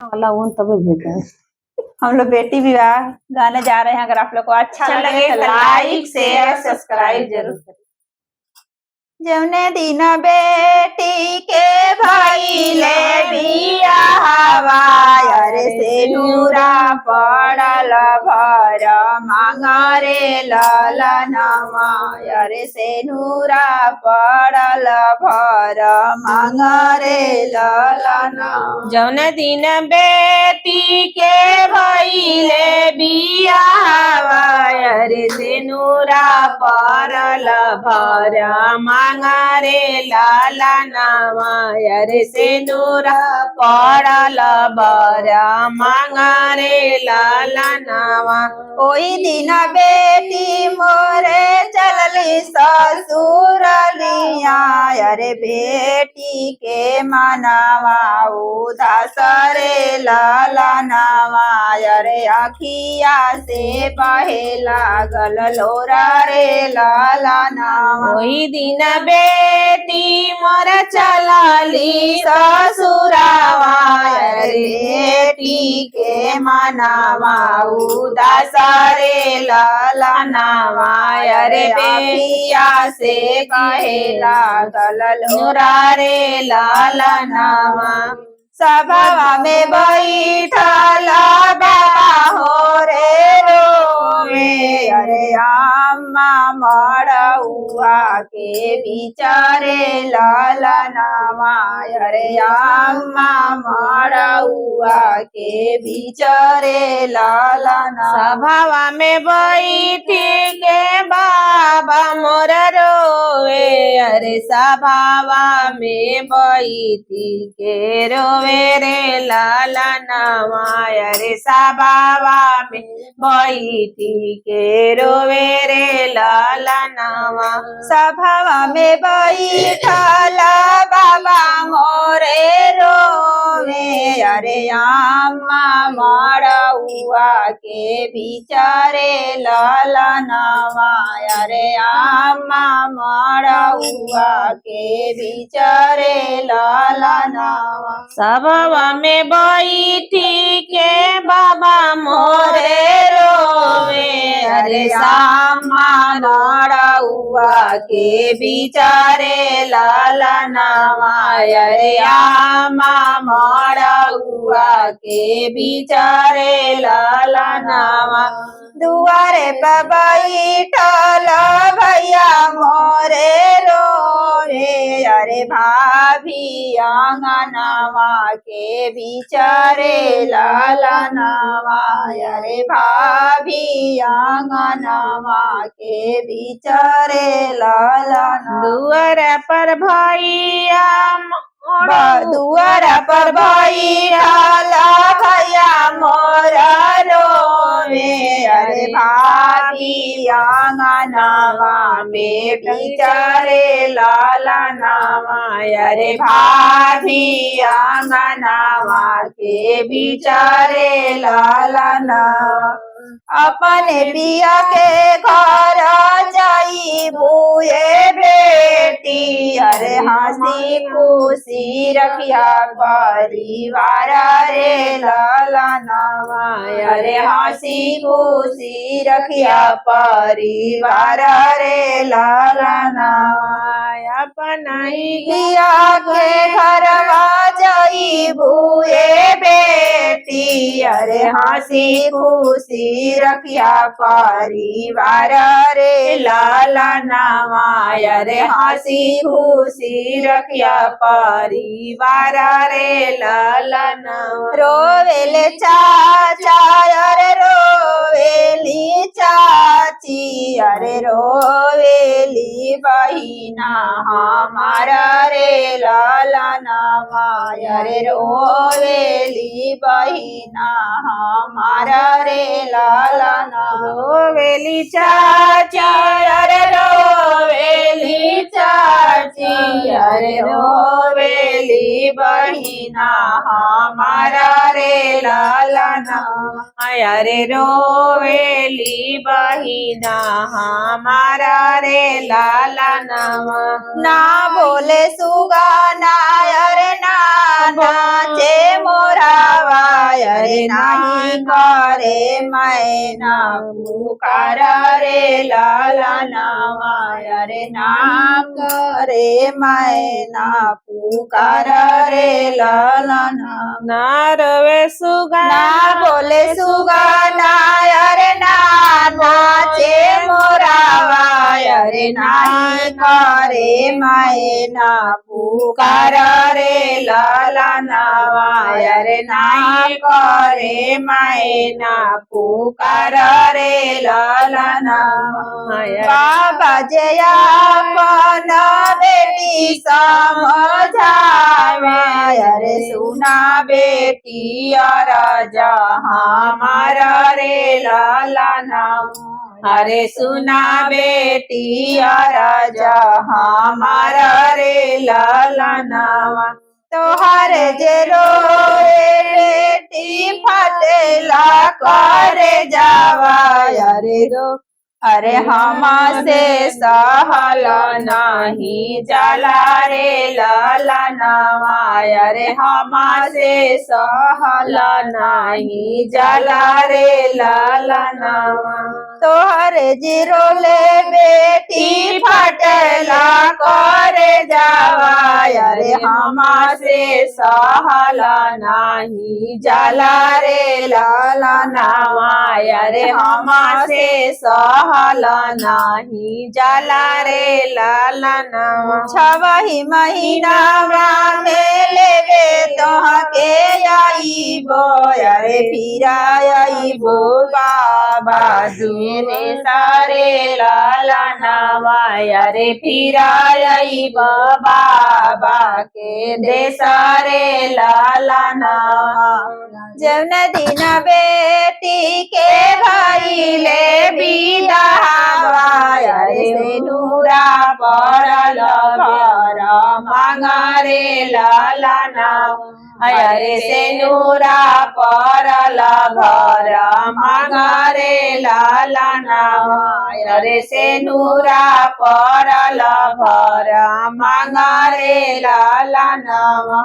वाला ऊन तभी भेजा है। हम लोग बेटी विवाह गाने जा रहे हैं। अगर आप लोग को अच्छा लगे तो लाइक शेयर सब्सक्राइब जरूर करें। जौने दिन बेटी के भइले बियाहवा अरे सेनुरा पड़ल भर मांगरे ललनवा अरे सेनुरा पड़ल भर मांगरे ललनवा। जौने दिन बेटी के भइले बियाहवा अरे सेनुरा पड़ल भर मांगरे ललनवा अरे सेनुरा पड़ल भर मांगरे ललनवा। ओई दिन बेटी मोरे चलली ससुरलिया अरे बेटी के मनवा उदास रे ललनवा अरे अखिया से बहे लागल लोरा रे ललनवा। ओई दिन बेटी मोर चलली ससुरावा अरे बेटी के मनवा उदास रे ललनवा अरे बेटिया से कहे लागल लोरा रे ललनवा। सभा में बैठल बाबा हो रे रोवे अरे अम्मा मड़उआ के बिचारे ललनवा अरे अम्मा मड़उआ के बिचारे ललनवा। सभा में बैठी के बाबा मोर रोवे अरे सभा में बैठी के रोवे रे ललनवा अरे सभा में बैठी के रोवे रे ललनवा। सभा में बैठल बाबा मोरे रोवे अरे अम्मा मड़उआ के बिचारे ललनवा अरे अम्मा मड़उआ के बिचारे ललनवा। सभा में बैठी के बाबा मोरे रोवे अरे अम्मा मड़उआ के बिचारे ललनवा अरे अम्मा मड़उआ के बिचारे ललनवा। दुआरे पर बैठल भैया मोरे रोवे अरे भाभी आंगनवा के बिचारे ललनवा अरे भाभी आंगनवा के बिचारे ललनवा। दुआर पर भैया दुआर पर बैठल भैया मोरा रोवे अरे भाभी आंगनवा में बिचारे ललनवा अरे भाभी आंगनवा के बिचारे ललनवा। अपने बिया के घर जाई बुए बेटी अरे हंसी खुशी रखिया परिवार रे ललनवा अरे हंसी खुशी रखिया परिवार रे ललनवा। अपना बिया के घरवा जाई बुए बेटी अरे हंसी खुशी रखिया परिवार रे ललनवा अरे हंसी खुशी रखिया परिवार रे ललनवा। रोवेले चाचा अरे रोवेली चाची अरे रोवेली बहिना हमारा रे ललनवा अरे रोवेली बहिना हमारा रे ललनवा। रोवेली चाचा अरे रोवेली चाची अरे रोवेली बहिना हमारा रे ललनवा अरे रोवेली बहिना हमारा रे ललनवा। ना बोले सुगाना अरे ना नाचे मोरा अरे नाही करे मैना पुकार रे ललनवा अरे ना करे मैना पुकार रे ललनवा ना रवे सुगा ना बोले सुगाना अरे ना नाचे मोरावा अरे नाही करे मैना पुकार रे ललनवा अरे नाही करे मैना पुकार रे ललनवा बाबा जया अपन बेटी समझावे अरे सुना बेटी राजा हमार रे ललनवा अरे सुना बेटी राजा हमार रे ललनवा तोहर जे रोए बेटी फटेला करे जावा अरे रो अरे हमसे सहल नहीं जाला रे ललनवा अरे हमसे सहल नहीं जाला रे ललनवा तोहर जीरो ले बेटी फटला करे जावा अरे हमसे सहल नहीं जाला रे ललनवा अरे हमसे सहल नहीं जाला रे ललनवा छवही महीना में लेवे तोहके आईबो अरे फिर आईबो बाबा दुने सारे ललनवा अरे फिर आईबो बाबा के दे सारे ललनवा जौन दिन बेटी के भइले बिदावा अरे नूरा पड़ल घर मांगरे ललनवा अरे से नूरा पड़ल घर मांगरे ललनवा अरे से नूरा पड़ल घर मांगरे ललनवा।